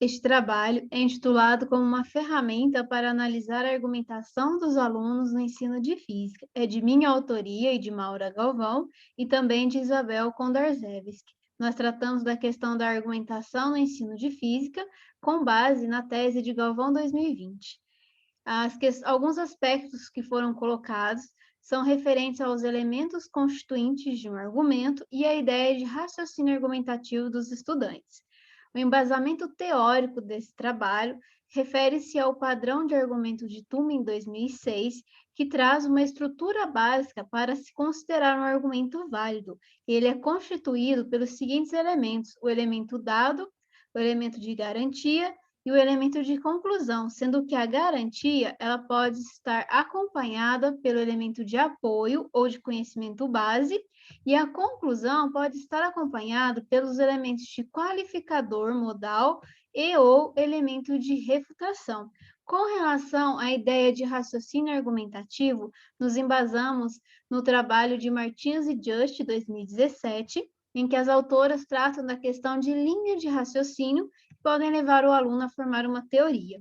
Este trabalho é intitulado como uma ferramenta para analisar a argumentação dos alunos no ensino de física. É de minha autoria e de Maura Galvão e também de Isabel Kondarzewski. Nós tratamos da questão da argumentação no ensino de física com base na tese de Galvão 2020. Alguns aspectos que foram colocados são referentes aos elementos constituintes de um argumento e a ideia de raciocínio argumentativo dos estudantes. O embasamento teórico desse trabalho refere-se ao padrão de argumento de Turing 2006, que traz uma estrutura básica para se considerar um argumento válido. Ele é constituído pelos seguintes elementos: o elemento dado, o elemento de garantia e o elemento de conclusão, sendo que a garantia ela pode estar acompanhada pelo elemento de apoio ou de conhecimento base, e a conclusão pode estar acompanhada pelos elementos de qualificador modal e ou elemento de refutação. Com relação à ideia de raciocínio argumentativo, nos embasamos no trabalho de Martins e Just, 2017, em que as autoras tratam da questão de linha de raciocínio que podem levar o aluno a formar uma teoria.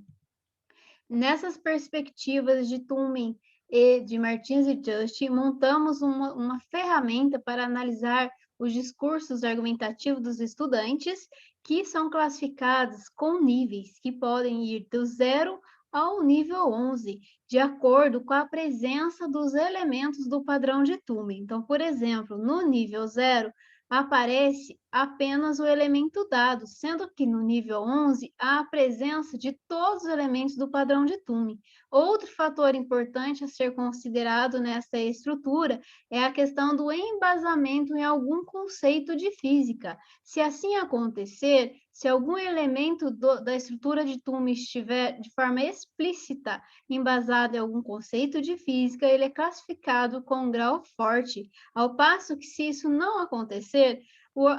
Nessas perspectivas de Turing e de Martins e Just, montamos uma ferramenta para analisar os discursos argumentativos dos estudantes, que são classificados com níveis que podem ir do 0 ao nível 11, de acordo com a presença dos elementos do padrão de Turing. Então, por exemplo, no nível 0, aparece apenas o elemento dado, sendo que no nível 11 há a presença de todos os elementos do padrão de Turing. Outro fator importante a ser considerado nessa estrutura é a questão do embasamento em algum conceito de física. Se assim acontecer, se algum elemento da estrutura de Turing estiver de forma explícita embasado em algum conceito de física, ele é classificado com um grau forte, ao passo que, se isso não acontecer,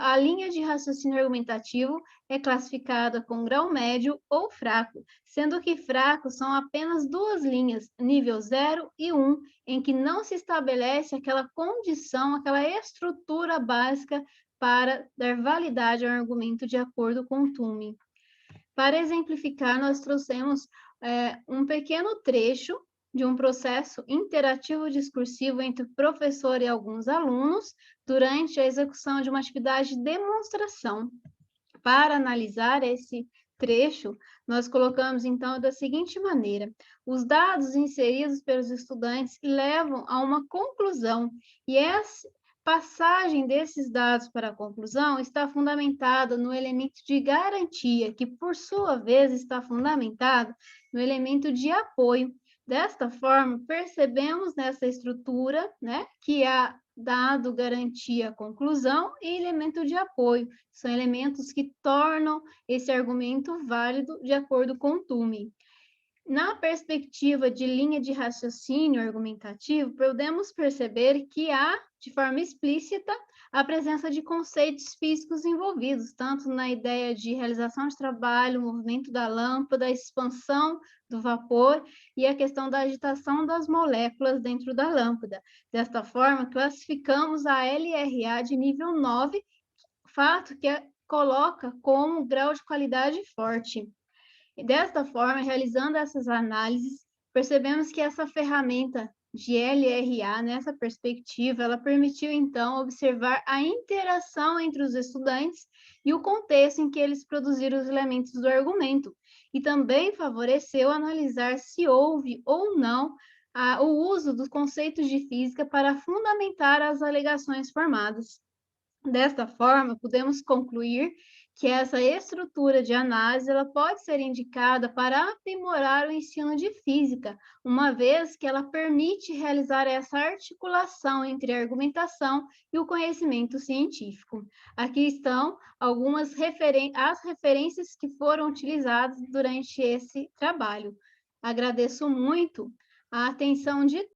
a linha de raciocínio argumentativo é classificada com grau médio ou fraco, sendo que fracos são apenas duas linhas, nível 0 e 1, em que não se estabelece aquela condição, aquela estrutura básica para dar validade ao argumento de acordo com o Turing. Para exemplificar, nós trouxemos um pequeno trecho de um processo interativo discursivo entre o professor e alguns alunos durante a execução de uma atividade de demonstração. Para analisar esse trecho, nós colocamos, então, da seguinte maneira: os dados inseridos pelos estudantes levam a uma conclusão, e essa passagem desses dados para a conclusão está fundamentada no elemento de garantia, que, por sua vez, está fundamentado no elemento de apoio. Desta forma, percebemos nessa estrutura, né, que há dado, garantia, conclusão e elemento de apoio. São elementos que tornam esse argumento válido de acordo com o Turing. Na perspectiva de linha de raciocínio argumentativo, podemos perceber que há, de forma explícita, a presença de conceitos físicos envolvidos, tanto na ideia de realização de trabalho, movimento da lâmpada, a expansão do vapor e a questão da agitação das moléculas dentro da lâmpada. Desta forma, classificamos a LRA de nível 9, fato que coloca como grau de qualidade forte. E desta forma, realizando essas análises, percebemos que essa ferramenta de LRA, nessa perspectiva, ela permitiu, então, observar a interação entre os estudantes e o contexto em que eles produziram os elementos do argumento, e também favoreceu analisar se houve ou não o uso dos conceitos de física para fundamentar as alegações formadas. Desta forma, podemos concluir que essa estrutura de análise ela pode ser indicada para aprimorar o ensino de física, uma vez que ela permite realizar essa articulação entre a argumentação e o conhecimento científico. Aqui estão algumas as referências que foram utilizadas durante esse trabalho. Agradeço muito a atenção de